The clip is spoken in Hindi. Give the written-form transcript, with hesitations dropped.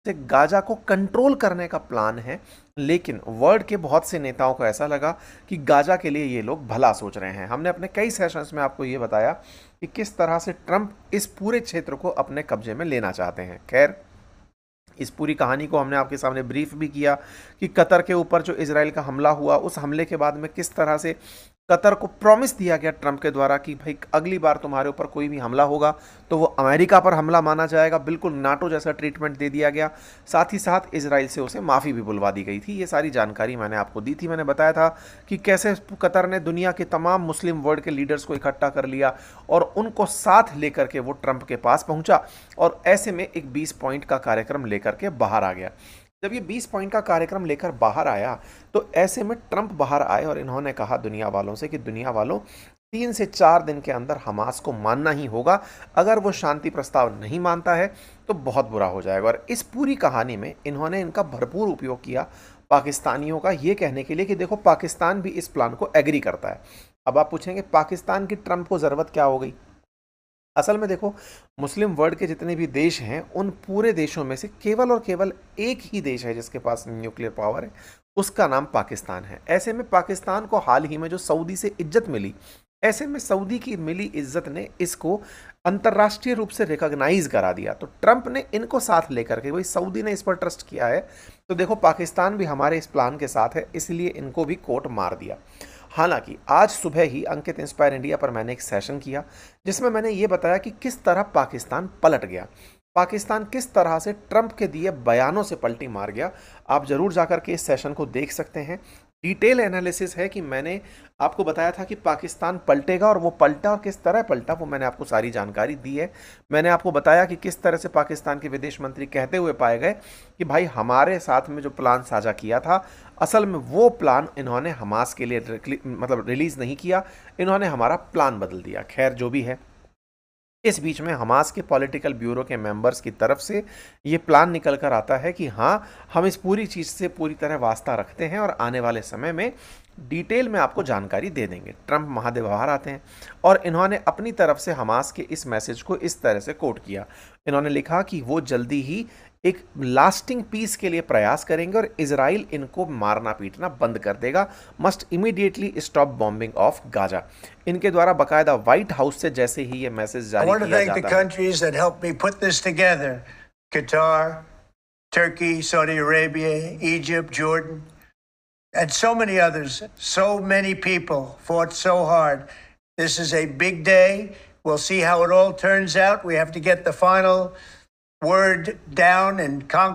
से गाजा को कंट्रोल करने का प्लान है। लेकिन वर्ल्ड के बहुत से नेताओं को ऐसा लगा कि गाजा के लिए ये लोग भला सोच रहे हैं। हमने अपने कई सेशंस में आपको ये बताया कि किस तरह से ट्रंप इस पूरे क्षेत्र को अपने कब्जे में लेना चाहते हैं। खैर, इस पूरी कहानी को हमने आपके सामने ब्रीफ भी किया कि कतर के ऊपर जो इजराइल का हमला हुआ, उस हमले के बाद में किस तरह से कतर को प्रॉमिस दिया गया ट्रंप के द्वारा कि भाई अगली बार तुम्हारे ऊपर कोई भी हमला होगा तो वो अमेरिका पर हमला माना जाएगा। बिल्कुल नाटो जैसा ट्रीटमेंट दे दिया गया। साथ ही साथ इजराइल से उसे माफ़ी भी बुलवा दी गई थी। ये सारी जानकारी मैंने आपको दी थी। मैंने बताया था कि कैसे कतर ने दुनिया के तमाम मुस्लिम वर्ल्ड के लीडर्स को इकट्ठा कर लिया और उनको साथ लेकर के वो ट्रंप के पास पहुंचा और ऐसे में एक 20 पॉइंट का कार्यक्रम लेकर के बाहर आ गया। जब ये 20 पॉइंट का कार्यक्रम लेकर बाहर आया तो ऐसे में ट्रंप बाहर आए और इन्होंने कहा दुनिया वालों से कि दुनिया वालों, 3 से 4 दिन के अंदर हमास को मानना ही होगा। अगर वो शांति प्रस्ताव नहीं मानता है तो बहुत बुरा हो जाएगा। और इस पूरी कहानी में इन्होंने इनका भरपूर उपयोग किया पाकिस्तानियों का, ये कहने के लिए कि देखो पाकिस्तान भी इस प्लान को एग्री करता है। अब आप पूछेंगे पाकिस्तान की ट्रंप को ज़रूरत क्या हो गई? असल में देखो, मुस्लिम वर्ल्ड के जितने भी देश हैं उन पूरे देशों में से केवल और केवल एक ही देश है जिसके पास न्यूक्लियर पावर है, उसका नाम पाकिस्तान है। ऐसे में पाकिस्तान को हाल ही में जो सऊदी से इज्जत मिली, ऐसे में सऊदी की मिली इज्जत ने इसको अंतर्राष्ट्रीय रूप से रिकॉग्नाइज करा दिया। तो ट्रंप ने इनको साथ लेकर के, भाई सऊदी ने इस पर ट्रस्ट किया है तो देखो पाकिस्तान भी हमारे इस प्लान के साथ है, इसलिए इनको भी कोर्ट मार दिया। हालांकि आज सुबह ही अंकित इंस्पायर इंडिया पर मैंने एक सेशन किया जिसमें मैंने ये बताया कि किस तरह पाकिस्तान पलट गया, पाकिस्तान किस तरह से ट्रंप के दिए बयानों से पलटी मार गया। आप जरूर जाकर के इस सेशन को देख सकते हैं। डिटेल एनालिसिस है कि मैंने आपको बताया था कि पाकिस्तान पलटेगा और वो पलटा, और किस तरह पलटा वो मैंने आपको सारी जानकारी दी है। मैंने आपको बताया कि किस तरह से पाकिस्तान के विदेश मंत्री कहते हुए पाए गए कि भाई हमारे साथ में जो प्लान साझा किया था, असल में वो प्लान इन्होंने हमास के लिए मतलब रिलीज़ नहीं किया, इन्होंने हमारा प्लान बदल दिया। खैर जो भी है, इस बीच में हमास के पॉलिटिकल ब्यूरो के मेंबर्स की तरफ से ये प्लान निकल कर आता है कि हाँ, हम इस पूरी चीज़ से पूरी तरह वास्ता रखते हैं और आने वाले समय में डिटेल में आपको जानकारी दे देंगे। ट्रंप महादेव बाहर आते हैं और इन्होंने अपनी तरफ से हमास के इस मैसेज को इस तरह से कोट किया। इन्होंने लिखा कि वो जल्दी ही एक लास्टिंग पीस के लिए प्रयास करेंगे और इजराइल इनको मारना पीटना बंद कर देगा। Must immediately stop bombing of Gaza. इनके द्वारा बकायदा व्हाइट हाउस से जैसे ही ये मैसेज जारी किया जाता है। I want to thank the countries that helped me put this together. Qatar, Turkey, Saudi Arabia, Egypt, Jordan, and so many others. So many people fought so hard. This is a big day. We'll see how it all turns out. We have to get the final word down and conquer.